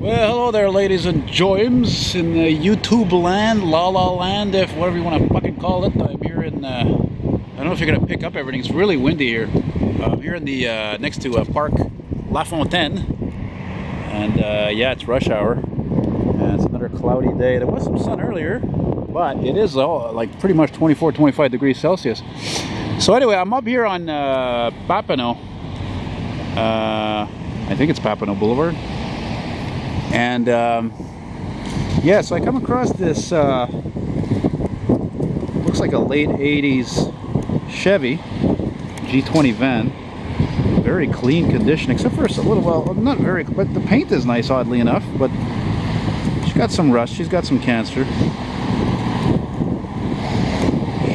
Well, hello there, ladies and joyms in YouTube land, La La land, if whatever you want to fucking call it. I'm here in, I don't know if you're gonna pick up everything. It's really windy here. I'm here in the next to Park La Fontaine, and yeah, it's rush hour, and it's another cloudy day. There was some sun earlier, but it is like pretty much 24-25 degrees Celsius. So anyway, I'm up here on Papineau. I think it's Papineau Boulevard. And yeah, so I come across this looks like a late 80s Chevy G20 van. Very clean condition, except for a little, well, not very, but the paint is nice, oddly enough. But she's got some rust, she's got some cancer.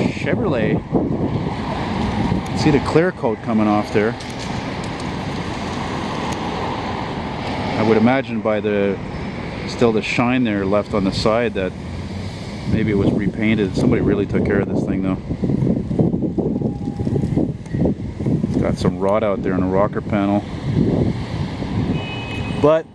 Chevrolet. See the clear coat coming off there. I would imagine by the still the shine there left on the side that maybe it was repainted. Somebody really took care of this thing though. It's got some rot out there in the rocker panel. But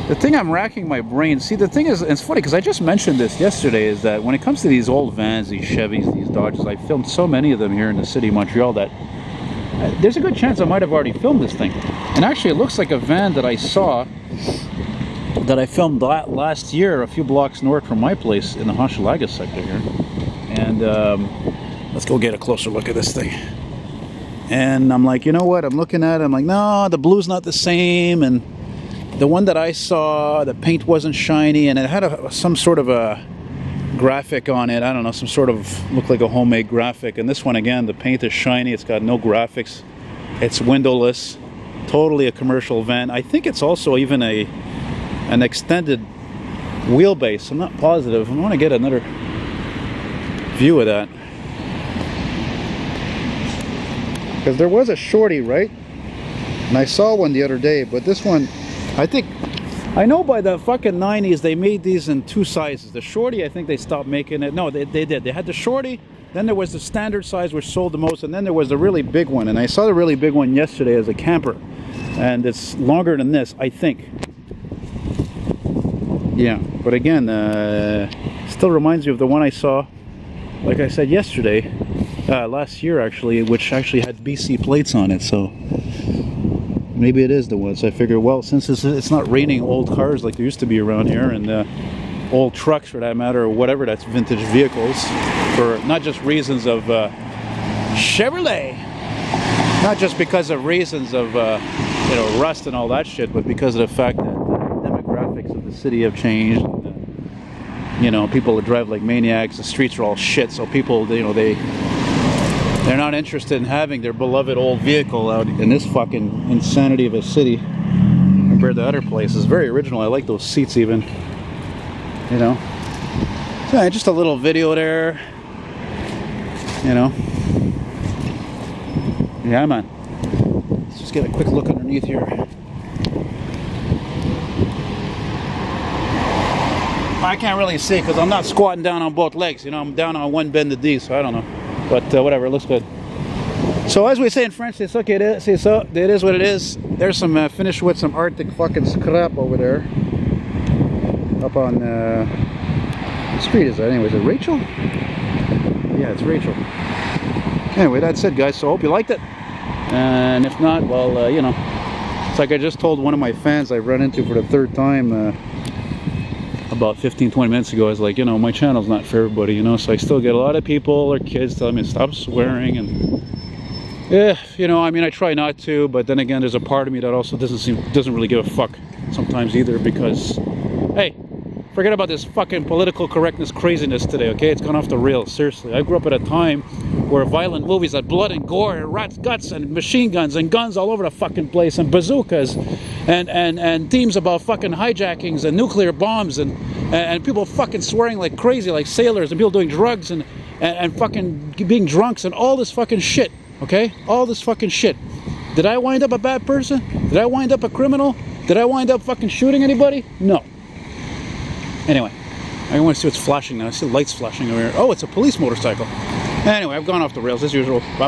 the thing I'm racking my brain, see, the thing is, it's funny because I just mentioned this yesterday, is that when it comes to these old vans, these Chevys, these Dodges, I filmed so many of them here in the city of Montreal that there's a good chance I might have already filmed this thing. And actually it looks like a van that I saw, that I filmed last year a few blocks north from my place in the Hochelaga sector here. And let's go get a closer look at this thing. And I'm like, you know what, I'm looking at it, I'm like, no, the blue's not the same, and the one that I saw, the paint wasn't shiny, and it had some sort of a graphic on it. I don't know, some sort of, looked like a homemade graphic. And this one, again, the paint is shiny, it's got no graphics, it's windowless, totally a commercial van. I think it's also even an extended wheelbase. I'm not positive. I want to get another view of that, because there was a shorty, right? And I saw one the other day, but this one, I know by the fucking 90s they made these in two sizes. The shorty, I think they stopped making it. No, they did. They had the shorty, then there was the standard size which sold the most, and then there was the really big one. And I saw the really big one yesterday as a camper. And it's longer than this, I think. Yeah, but again, still reminds me of the one I saw, like I said yesterday, last year actually, which actually had BC plates on it, so maybe it is the one. So I figured, well, since it's not raining old cars like there used to be around here, and old trucks for that matter, or whatever, that's vintage vehicles, for not just reasons of Chevrolet, not just because of reasons of you know, rust and all that shit, but because of the fact that the demographics of the city have changed. You know, people drive like maniacs, the streets are all shit, so people, you know, they're not interested in having their beloved old vehicle out in this fucking insanity of a city compared to other places. Very original. I like those seats even, you know. So yeah, just a little video there, you know. Yeah, man. Let's just get a quick look underneath here. I can't really see because I'm not squatting down on both legs, you know. I'm down on one bended knee, so I don't know. But whatever, it looks good. So as we say in French, it's okay, it is what it is. There's some finished with some Arctic fucking scrap over there. Up on, what street is that anyway? Is it Rachel? Yeah, it's Rachel. Anyway, that's it, guys. So I hope you liked it. And if not, well, you know, it's like I just told one of my fans I've run into for the third time about 15-20 minutes ago. I was like, you know, my channel's not for everybody, you know, so I still get a lot of people or kids telling me to stop swearing, and yeah, you know, I mean, I try not to, but then again, there's a part of me that also doesn't really give a fuck sometimes either, because hey, forget about this fucking political correctness craziness today, okay? It's gone off the rails, seriously. I grew up at a time where violent movies had blood and gore and rats, guts and machine guns and guns all over the fucking place, and bazookas and themes about fucking hijackings and nuclear bombs and people fucking swearing like crazy, like sailors, and people doing drugs and fucking being drunks and all this fucking shit, okay? All this fucking shit. Did I wind up a bad person? Did I wind up a criminal? Did I wind up fucking shooting anybody? No. Anyway, I want to see what's flashing now. I see lights flashing over here. Oh, it's a police motorcycle. Anyway, I've gone off the rails as usual. Bye.